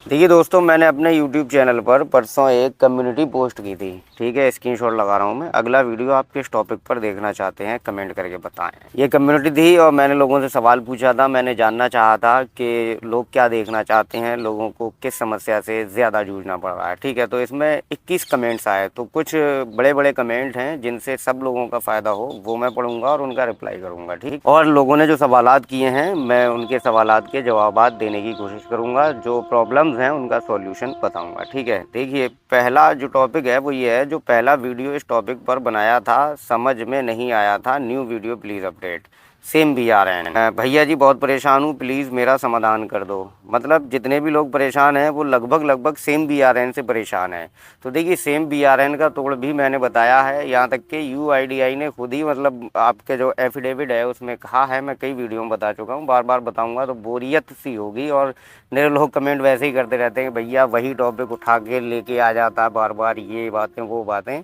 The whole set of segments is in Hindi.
देखिए दोस्तों, मैंने अपने YouTube चैनल पर परसों एक कम्युनिटी पोस्ट की थी। ठीक है, स्क्रीनशॉट लगा रहा हूँ मैं। अगला वीडियो आप किस टॉपिक पर देखना चाहते हैं कमेंट करके बताएं। ये कम्युनिटी थी और मैंने लोगों से सवाल पूछा था। मैंने जानना चाहा था कि लोग क्या देखना चाहते हैं, लोगों को किस समस्या से ज़्यादा जूझना पड़ रहा है। ठीक है, तो इसमें 21 कमेंट्स आए। तो कुछ बड़े बड़े कमेंट हैं जिनसे सब लोगों का फ़ायदा हो वो मैं पढ़ूंगा और उनका रिप्लाई करूँगा। ठीक, और लोगों ने जो सवालात किए हैं मैं उनके सवालात के जवाबात देने की कोशिश करूँगा। जो प्रॉब्लम्स हैं उनका सॉल्यूशन बताऊंगा। ठीक है, देखिए पहला जो टॉपिक है वो ये है। जो पहला वीडियो इस टॉपिक पर बनाया था समझ में नहीं आया था, new video please update same BRN। भैया जी बहुत परेशान हूँ, प्लीज़ मेरा समाधान कर दो। मतलब जितने भी लोग परेशान हैं वो लगभग सेम BRN से परेशान हैं। तो देखिए सेम BRN का तोड़ भी मैंने बताया है, यहाँ तक कि UIDAI ने खुद ही मतलब आपके जो एफिडेविट है उसमें कहा है। मैं कई वीडियो में बता चुका हूँ, बार बार बताऊँगा तो बोरियत सी होगी। और मेरे लोग कमेंट वैसे ही करते रहते हैं कि भैया वही टॉपिक उठा के लेके आ जाता है बार बार, ये बातें वो बातें।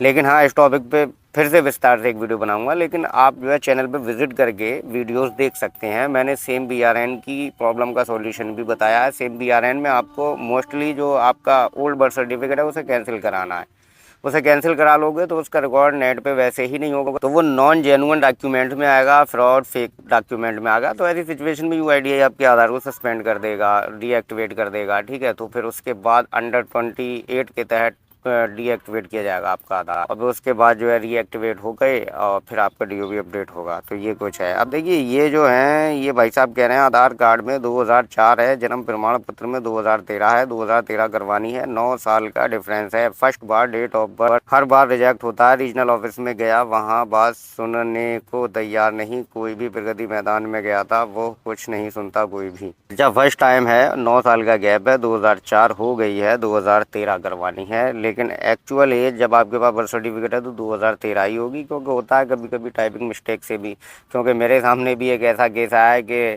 लेकिन हाँ, इस टॉपिक पे फिर से विस्तार से एक वीडियो बनाऊंगा। लेकिन आप जो है चैनल पे विजिट करके वीडियोस देख सकते हैं। मैंने सेम BRN की प्रॉब्लम का सॉल्यूशन भी बताया है। सेम BRN में आपको मोस्टली जो आपका ओल्ड बर्थ सर्टिफिकेट है उसे कैंसिल कराना है। उसे कैंसिल करा लोगे तो उसका रिकॉर्ड नेट पे वैसे ही नहीं होगा, तो वो नॉन जेन्युइन डॉक्यूमेंट में आएगा, फ्रॉड फेक डॉक्यूमेंट में आएगा। तो ऐसी सिचुएशन में UIDAI आपके आधार को सस्पेंड कर देगा, डीएक्टिवेट कर देगा। ठीक है, तो फिर उसके बाद अंडर 28 के तहत डीएक्टिवेट किया जाएगा आपका आधार। और उसके बाद जो है रीएक्टिवेट हो गए और फिर आपका DOB अपडेट होगा। तो ये कुछ है। अब देखिए ये जो है ये भाई साहब कह रहे हैं आधार कार्ड में 2004 है, जन्म प्रमाण पत्र में 2013 है, 2013 करवानी है। 9 साल का डिफरेंस है। फर्स्ट बार डेट ऑफ बर्थ हर बार रिजेक्ट होता है। रीजनल ऑफिस में गया, वहाँ बात सुनने को तैयार नहीं कोई भी। प्रगति मैदान में गया था, वो कुछ नहीं सुनता कोई भी। जब फर्स्ट टाइम है, 9 साल का गैप है, 2004 हो गई है, 2013 करवानी है। लेकिन एक्चुअल एज जब आपके पास बर्थ सर्टिफिकेट है तो 2013 ही होगी, क्योंकि होता है कभी कभी टाइपिंग मिस्टेक से भी। क्योंकि मेरे सामने भी एक ऐसा केस आया है कि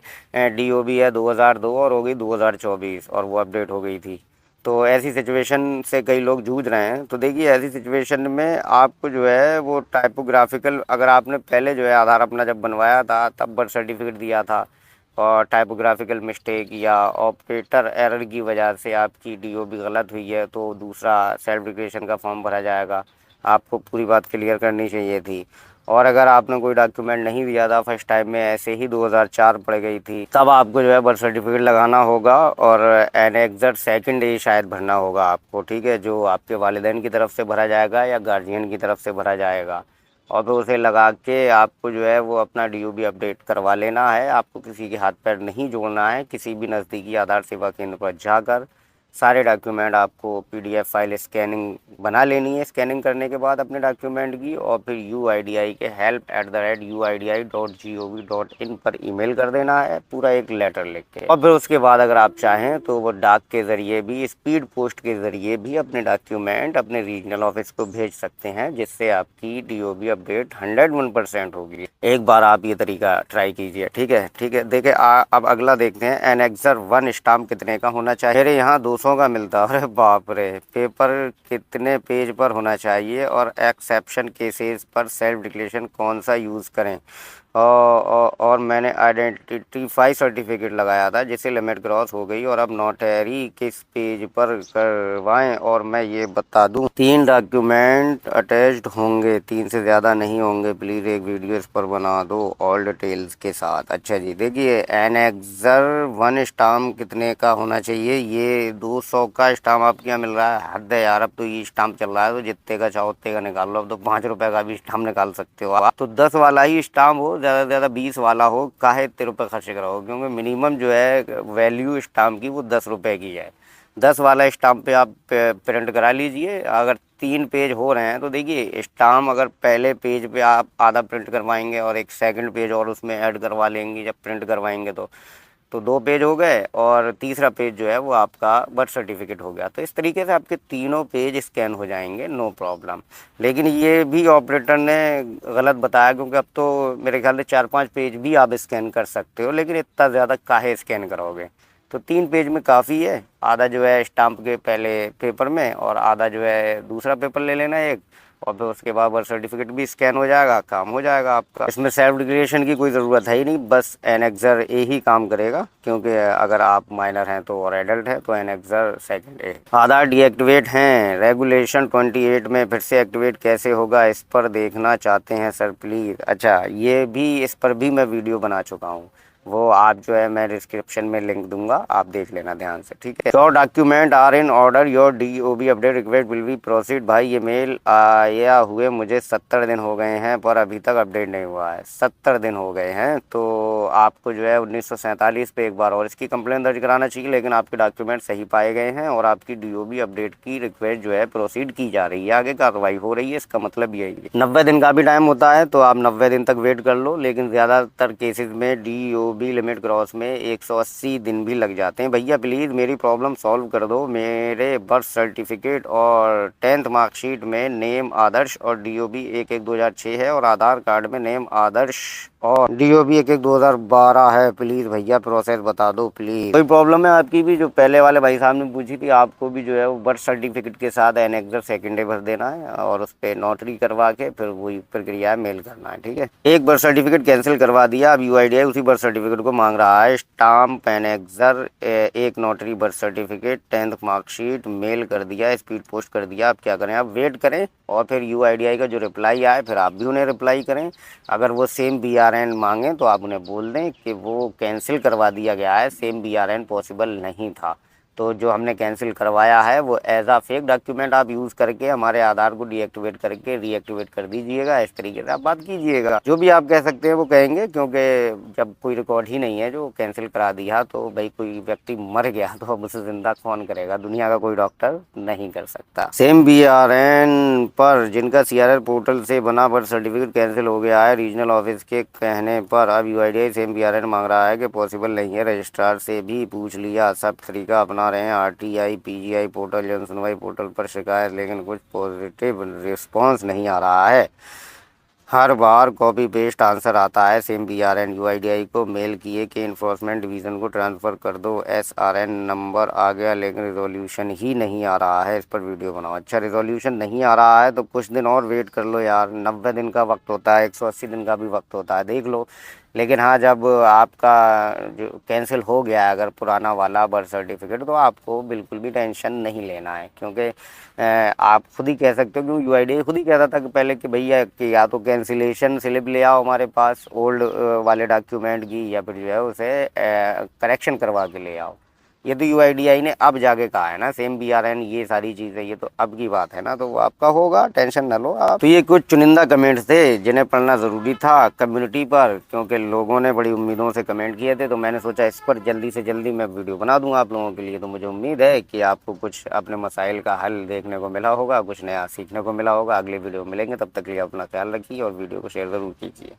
DOB है 2002 और हो गई 2024 और वो अपडेट हो गई थी। तो ऐसी सिचुएशन से कई लोग जूझ रहे हैं। तो देखिए ऐसी सिचुएशन में आपको जो है वो टाइपोग्राफिकल, अगर आपने पहले जो है आधार अपना जब बनवाया था तब बर्थ सर्टिफिकेट दिया था और टाइपोग्राफिकल मिस्टेक या ऑपरेटर एरर की वजह से आपकी DOB गलत हुई है तो दूसरा सेल्फ डिक्लेरेशन का फॉर्म भरा जाएगा। आपको पूरी बात क्लियर करनी चाहिए थी। और अगर आपने कोई डॉक्यूमेंट नहीं दिया था फर्स्ट टाइम में, ऐसे ही 2004 पड़ गई थी, तब आपको जो है बर्थ सर्टिफिकेट लगाना होगा और एनेक्सर सेकंड ए शायद भरना होगा आपको। ठीक है, जो आपके वालिदैन की तरफ से भरा जाएगा या गार्जियन की तरफ से भरा जाएगा। और फिर उसे लगा के आपको जो है वो अपना DOB अपडेट करवा लेना है। आपको किसी के हाथ पैर नहीं जोड़ना है। किसी भी नज़दीकी आधार सेवा केंद्र पर जाकर सारे डॉक्यूमेंट आपको PDF फाइल स्कैनिंग बना लेनी है। स्कैनिंग करने के बाद अपने डॉक्यूमेंट की और फिर UIDAI के help@uidi.gov.in पर ईमेल कर देना है, पूरा एक लेटर लिख के। और फिर उसके बाद अगर आप चाहें तो वो डाक के ज़रिए भी, स्पीड पोस्ट के ज़रिए भी अपने डॉक्यूमेंट अपने रीजनल ऑफिस को भेज सकते हैं, जिससे आपकी DOB अपडेट 101% होगी। एक बार आप ये तरीका ट्राई कीजिए। ठीक है, ठीक है। देखिए अब अगला देखते हैं। एनेक्सर 1 स्टाम्प कितने का होना चाहिए? मेरे यहाँ 200 का मिलता है। अरे बाप रे। पेपर कितने पेज पर होना चाहिए और एक्सेप्शन केसेस पर सेल्फ डिक्लेरेशन कौन सा यूज़ करें? और मैंने आइडेंटिफाई सर्टिफिकेट लगाया था जिससे लिमिट क्रॉस हो गई। और अब नोटरी किस पेज पर करवाएं? और मैं ये बता दूं 3 डॉक्यूमेंट अटैच्ड होंगे, 3 से ज़्यादा नहीं होंगे। प्लीज़ एक वीडियो इस पर बना दो ऑल डिटेल्स के साथ। अच्छा जी, देखिए एनेक्सर 1 स्टाम्प कितने का होना चाहिए? ये 200 का स्टाम्प आपके यहाँ मिल रहा है। हद है यार, अब तो ये स्टाम्प चल रहा है तो जितने का चाहो उतने का निकाल लो। अब तो 5 रुपए का भी स्टाम्प निकाल सकते हो आप। तो 10 वाला ही स्टाम्प हो, ज़्यादा से ज़्यादा 20 वाला हो, काहे इतने रुपये खर्च कराओ? क्योंकि मिनिमम जो है वैल्यू स्टाम्प की वो 10 रुपये की है। 10 वाला स्टाम्प पे आप प्रिंट करा लीजिए। अगर 3 पेज हो रहे हैं तो देखिए स्टाम्प अगर पहले पेज पे आप आधा प्रिंट करवाएंगे और एक सेकंड पेज और उसमें ऐड करवा लेंगे जब प्रिंट करवाएंगे तो 2 पेज हो गए और तीसरा पेज जो है वो आपका बर्थ सर्टिफिकेट हो गया। तो इस तरीके से आपके तीनों पेज स्कैन हो जाएंगे, नो प्रॉब्लम। लेकिन ये भी ऑपरेटर ने गलत बताया, क्योंकि अब तो मेरे ख्याल से 4-5 पेज भी आप स्कैन कर सकते हो। लेकिन इतना ज़्यादा काहे स्कैन करोगे? तो 3 पेज में काफ़ी है। आधा जो है स्टाम्प के पहले पेपर में और आधा जो है दूसरा पेपर ले लेना एक, और फिर उसके बाद बर्थ सर्टिफिकेट भी स्कैन हो जाएगा, काम हो जाएगा आपका। इसमें सेल्फ डिक्लेरेशन की कोई ज़रूरत है ही नहीं, बस एनेक्सर ए ही काम करेगा, क्योंकि अगर आप माइनर हैं तो और एडल्ट हैं तो एनेक्सर सेकंड ए। आधार डीएक्टिवेट हैं, रेगुलेशन 28 में फिर से एक्टिवेट कैसे होगा इस पर देखना चाहते हैं सर प्लीज़। अच्छा, ये भी इस पर भी मैं वीडियो बना चुका हूँ, वो आप जो है मैं डिस्क्रिप्शन में लिंक दूंगा, आप देख लेना ध्यान से, ठीक है। Your document are in order, your DOB update request will be proceed. भाई ये मेल आया हुए मुझे 70 दिन हो गए हैं पर अभी तक अपडेट नहीं हुआ है। 70 दिन हो गए हैं, तो आपको जो है 1947 पे एक बार और इसकी कंप्लेंट दर्ज कराना चाहिए, लेकिन आपके डॉक्यूमेंट सही पाए गए हैं और आपकी डीओबी अपडेट की रिक्वेस्ट जो है प्रोसीड की जा रही है, आगे कार्रवाई हो रही है। इसका मतलब यही है। 90 दिन का भी टाइम होता है तो आप 90 दिन तक वेट कर लो, लेकिन ज़्यादातर केसेस में डीओबी लिमिट क्रॉस में 180 दिन भी लग जाते हैं। भैया प्लीज़ मेरी प्रॉब्लम सॉल्व कर दो। मेरे बर्थ सर्टिफिकेट और 10th मार्कशीट में नेम आदर्श और डीओबी 11/2006 है और आधार कार्ड में नेम आदर्श और डीओबी 11/2012 है। प्लीज़ भैया प्रोसेस बता दो प्लीज़। कोई प्रॉब्लम है आपकी भी, जो पहले वाले भाई साहब ने पूछी थी, आपको भी जो है वो बर्थ सर्टिफिकेट के साथ एनेक्सर सेकेंडरी भर देना है और उस पर नोटरी करवा के फिर वही प्रक्रिया मेल करना है, ठीक है। एक बर्थ सर्टिफिकेट कैंसिल करवा दिया, अब यूआईडीआई उसी बर्थ सर्टिफिकेट को मांग रहा है। स्टाम्प एनेक्सर एक notary birth certificate 10th marksheet mail कर दिया, स्पीड पोस्ट कर दिया। अब क्या करें, आप वेट करें और फिर यूआईडीआई का जो रिप्लाई आए फिर आप भी उन्हें रिप्लाई करें। अगर वो सेम बीआरएन मांगें तो आप उन्हें बोल दें कि वो कैंसिल करवा दिया गया है, सेम बीआरएन पॉसिबल नहीं था। तो जो हमने कैंसिल करवाया है वो एज आ फेक डॉक्यूमेंट आप यूज़ करके हमारे आधार को डीएक्टिवेट करके रीएक्टिवेट कर दीजिएगा। इस तरीके से आप बात कीजिएगा। जो भी आप कह सकते हैं वो कहेंगे, क्योंकि जब कोई रिकॉर्ड ही नहीं है जो कैंसिल करा दिया, तो भाई कोई व्यक्ति मर गया तो अब उसे जिंदा कौन करेगा, दुनिया का कोई डॉक्टर नहीं कर सकता। सेम बीआरएन पर जिनका सीआरएल पोर्टल से बना बर्थ सर्टिफिकेट कैंसिल हो गया है, रीजनल ऑफिस के कहने पर अब यूआईडीआई सेम बीआरएन मांग रहा है कि पॉसिबल नहीं है। रजिस्ट्रार से भी पूछ लिया, सब तरीका अपना रहे हैं, आरटीआई पीजीआई पोर्टल जन सुनवाई पोर्टल पर शिकायत, लेकिन कुछ पॉजिटिव रिस्पॉन्स नहीं आ रहा है। हर बार कॉपी पेस्ट आंसर आता है सेम बीआरएन। यूआईडीआई को मेल किए कि इन्फोर्समेंट डिवीज़न को ट्रांसफ़र कर दो, एसआरएन नंबर आ गया लेकिन रिजोल्यूशन ही नहीं आ रहा है, इस पर वीडियो बनाओ। अच्छा, रिजोल्यूशन नहीं आ रहा है तो कुछ दिन और वेट कर लो यार, 90 दिन का वक्त होता है, 180 दिन का भी वक्त होता है, देख लो। लेकिन हाँ, जब आपका जो कैंसिल हो गया है अगर पुराना वाला बर्थ सर्टिफिकेट, तो आपको बिल्कुल भी टेंशन नहीं लेना है, क्योंकि आप खुद ही कह सकते हो, क्योंकि यूआईडीआई खुद ही कहता था कि पहले कि भैया कि या तो कैंसिलेशन स्लिप ले आओ हमारे पास ओल्ड वाले डॉक्यूमेंट की, या फिर जो है उसे करेक्शन करवा के ले आओ। ये तो यूआईडीआई ने अब जाके कहा है ना, सेम बीआरएन ये सारी चीज़ें, ये तो अब की बात है ना, तो वो आपका होगा, टेंशन ना लो आप। तो ये कुछ चुनिंदा कमेंट्स थे जिन्हें पढ़ना ज़रूरी था कम्युनिटी पर, क्योंकि लोगों ने बड़ी उम्मीदों से कमेंट किए थे, तो मैंने सोचा इस पर जल्दी से जल्दी मैं वीडियो बना दूंगा आप लोगों के लिए। तो मुझे उम्मीद है कि आपको कुछ अपने मसाइल का हल देखने को मिला होगा, कुछ नया सीखने को मिला होगा। अगले वीडियो मिलेंगे, तब तक के लिए अपना ख्याल रखिए और वीडियो को शेयर ज़रूर कीजिए।